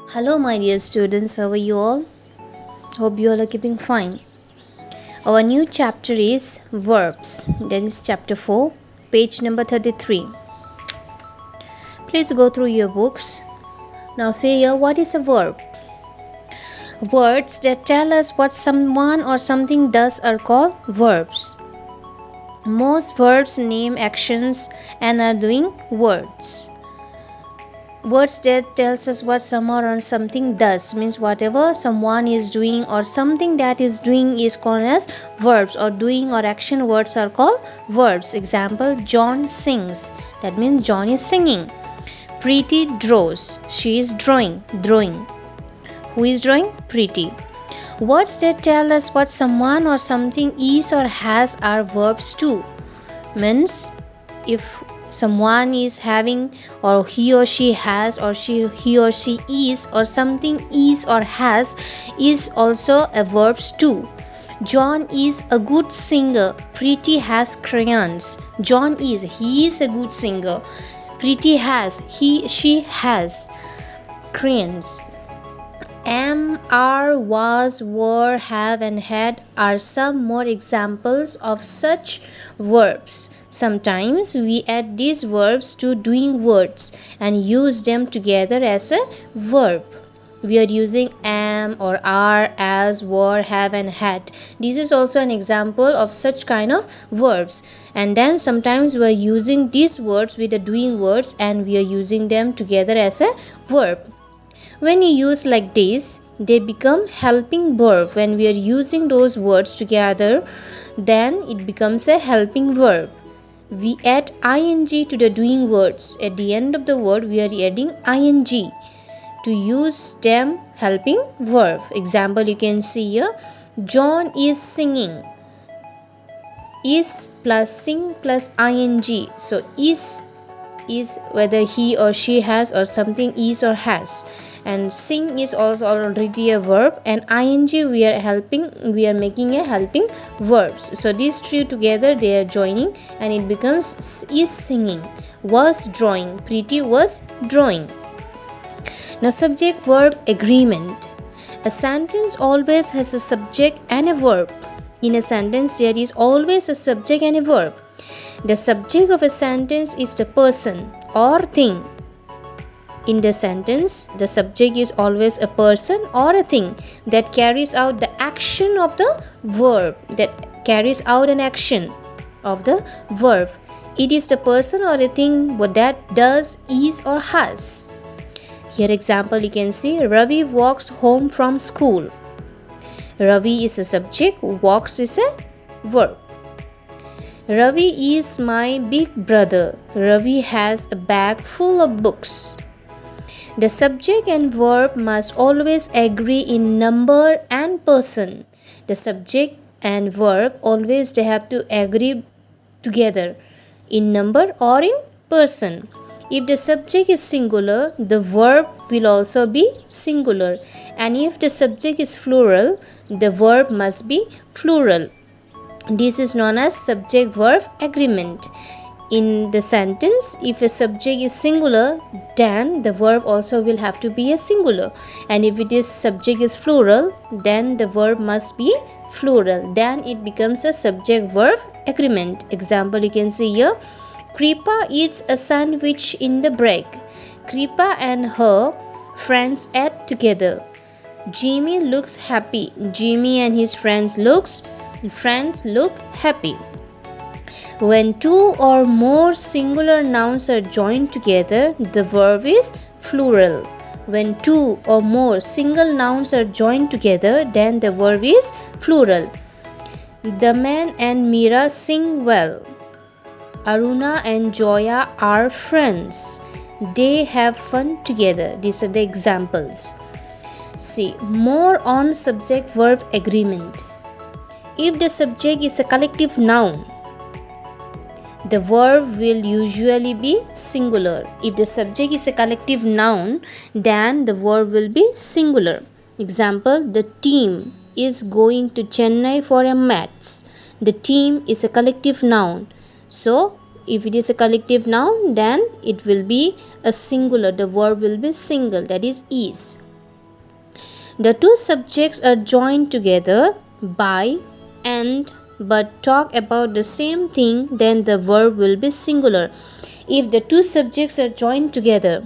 Hello, my dear students, how are you all? Hope you all are keeping fine. Our new chapter is verbs, that is chapter 4, page number 33. Please go through your books. Now, say here, what is a verb? Words that tell us what someone or something does are called verbs. Most verbs name actions and are doing words. Words that tells us what someone or something does means whatever someone is doing or something that is doing is called as verbs, or doing or action words are called verbs. Example, John sings, that means John is singing. Preeti draws, she is drawing. Who is drawing? Preeti. Words that tell us what someone or something is or has are verbs too. Means if someone is having, or he or she has, or he or she is, or something is or has, is also a verbs too. John is a good singer. Preeti has crayons. John is, he is a good singer. Preeti has, she has crayons. Am, are, was, were, have and had are some more examples of such verbs. Sometimes we add these verbs to doing words and use them together as a verb. We are using am or are, as, were, have and had. This is also an example of such kind of verbs. And then sometimes we are using these words with the doing words and we are using them together as a verb. When you use like this, they become helping verb. When we are using those words together, then it becomes a helping verb. We add ing to the doing words. At the end of the word, we are adding ing to use them helping verb. Example, you can see here, John is singing. Is plus sing plus ing. So is whether he or she has or something is or has, and sing is also already a verb, and ing we are making a helping verbs. So these three together they are joining and it becomes is singing, was drawing, Preeti was drawing. Now, subject verb agreement. A sentence always has a subject and a verb. In a sentence there is always a subject and a verb. The subject of a sentence is the person or thing. In the sentence, the subject is always a person or a thing that carries out the action of the verb, that carries out an action of the verb. It is the person or a thing that does, is or has. Here example you can see, Ravi walks home from school. Ravi is a subject, walks is a verb. Ravi is my big brother. Ravi has a bag full of books. The subject and verb must always agree in number and person. The subject and verb always they have to agree together in number or in person. If the subject is singular, the verb will also be singular. And if the subject is plural, the verb must be plural. This is known as subject-verb agreement. In the sentence, if a subject is singular, then the verb also will have to be a singular. And if it is subject is plural, then the verb must be plural. Then it becomes a subject-verb agreement. Example you can see here, Kripa eats a sandwich in the break. Kripa and her friends ate together. Jimmy looks happy. Jimmy and his friends look happy. When two or more singular nouns are joined together, the verb is plural. When two or more single nouns are joined together, then the verb is plural. The man and Mira sing well. Aruna and Joya are friends. They have fun together. These are the examples. See, more on subject-verb agreement. If the subject is a collective noun, the verb will usually be singular. If the subject is a collective noun, then the verb will be singular. Example, the team is going to Chennai for a match. The team is a collective noun. So, if it is a collective noun, then it will be a singular. The verb will be single, that is. The two subjects are joined together by and but talk about the same thing, then the verb will be singular. If the two subjects are joined together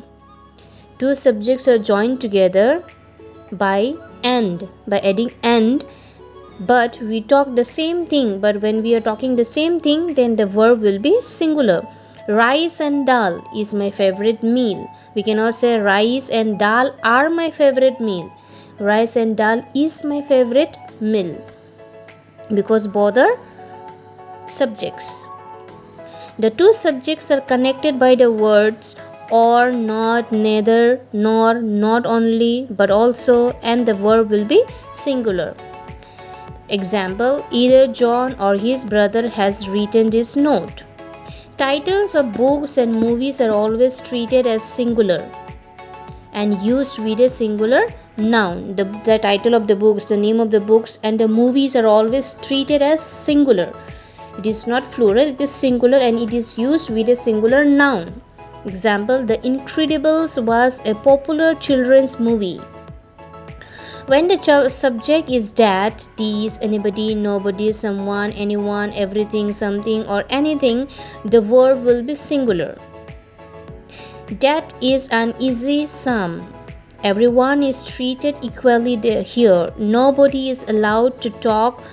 by adding and, but we talk the same thing, but when we are talking the same thing, then the verb will be singular. Rice and dal is my favorite meal. We cannot say rice and dal are my favorite meal. Rice and dal is my favorite meal, because both are subjects. The two subjects are connected by the words or, not, neither, nor, not only, but also, and the verb will be singular. Example, either John or his brother has written this note. Titles of books and movies are always treated as singular and used with a singular noun. The title of the books, the name of the books, and the movies are always treated as singular. It is not plural, it is singular, and it is used with a singular noun. Example, The Incredibles was a popular children's movie. When the subject is that, this, anybody, nobody, someone, anyone, everything, something, or anything, the verb will be singular. That is an easy sum. Everyone is treated equally here. Nobody is allowed to talk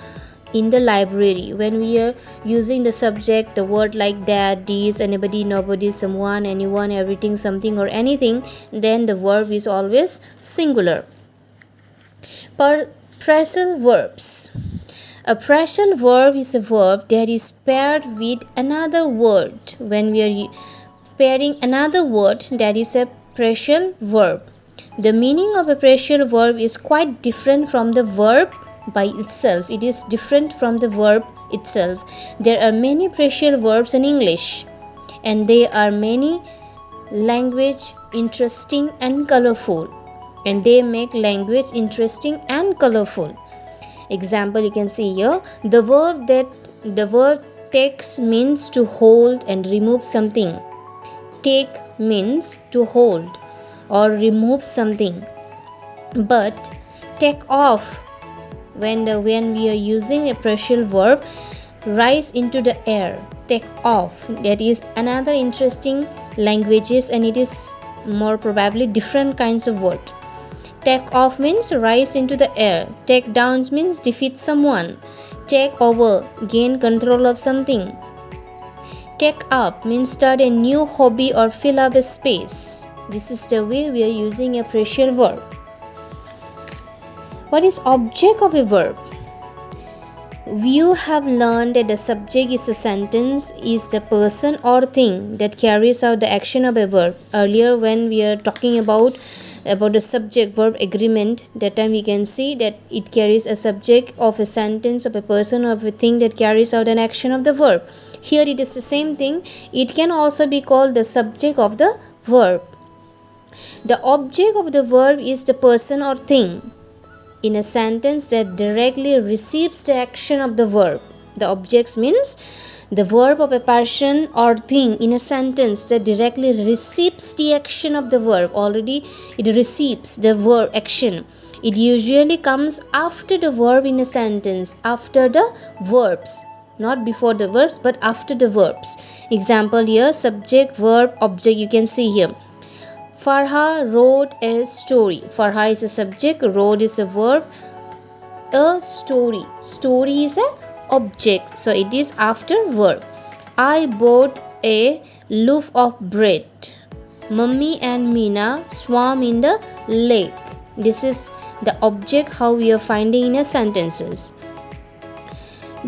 in the library. When we are using the subject, the word like that, this, anybody, nobody, someone, anyone, everything, something, or anything, then the verb is always singular. Phrasal verbs. A phrasal verb is a verb that is paired with another word. When we are pairing another word, that is a phrasal verb. The meaning of a phrasal verb is quite different from the verb by itself. It is different from the verb itself. There are many phrasal verbs in English, and they are many language interesting and colorful, and they make language interesting and colorful. Example, you can see here, the verb takes means to hold and remove something. Take means to hold or remove something, but take off, when we are using a phrasal verb, rise into the air, take off, that is another interesting languages, and it is more probably different kinds of word. Take off means rise into the air. Take down means defeat someone. Take over, gain control of something. Take up means start a new hobby or fill up a space. This is the way we are using a phrasal verb. What is object of a verb? You have learned that the subject is a sentence, is the person or thing that carries out the action of a verb. Earlier, when we are talking about the subject verb agreement, that time we can see that it carries a subject of a sentence, of a person, of a thing that carries out an action of the verb. Here it is the same thing. It can also be called the subject of the verb. The object of the verb is the person or thing in a sentence that directly receives the action of the verb. The objects means the verb of a person or thing in a sentence that directly receives the action of the verb. Already it receives the verb action. It usually comes after the verb in a sentence, after the verbs, not before the verbs but after the verbs. Example here, subject, verb, object, you can see here. Farha wrote a story. Farha is a subject, wrote is a verb, a story. Story is an object, so it is after verb. I bought a loaf of bread. Mummy and Meena swam in the lake. This is the object how we are finding in a sentences.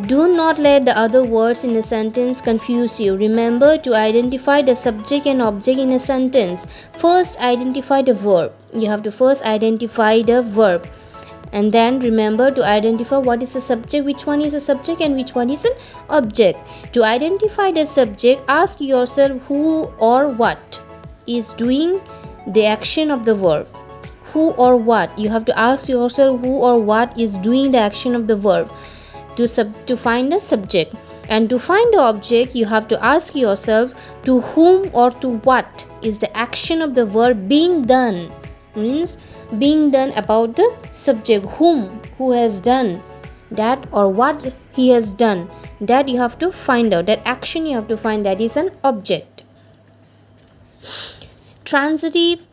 Do not let the other words in a sentence confuse you. Remember to identify the subject and object in a sentence. First, identify the verb. You have to first identify the verb, and then remember to identify what is the subject, which one is a subject and which one is an object. To identify the subject, ask yourself who or what is doing the action of the verb. Who or what? You have to ask yourself who or what is doing the action of the verb to find the subject. And to find the object, you have to ask yourself to whom or to what is the action of the verb being done. Means being done about the subject, who has done that or what he has done, that you have to find out, that action you have to find, that is an object. Transitive.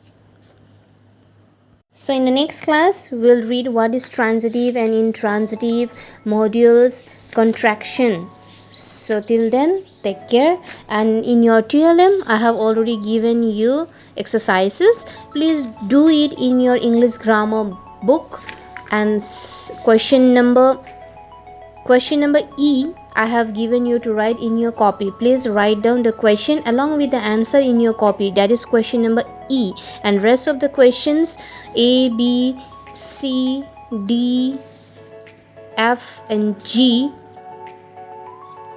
So in the next class we'll read what is transitive and intransitive, modules, contraction. So till then, take care, and in your TLM I have already given you exercises. Please do it in your English grammar book, and question number E I have given you to write in your copy. Please write down the question along with the answer in your copy. That is question number E, and rest of the questions A, B, C, D, F and G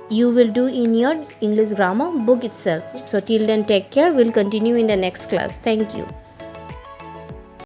you will do in your English grammar book itself. So till then, take care. We'll continue in the next class. Thank you.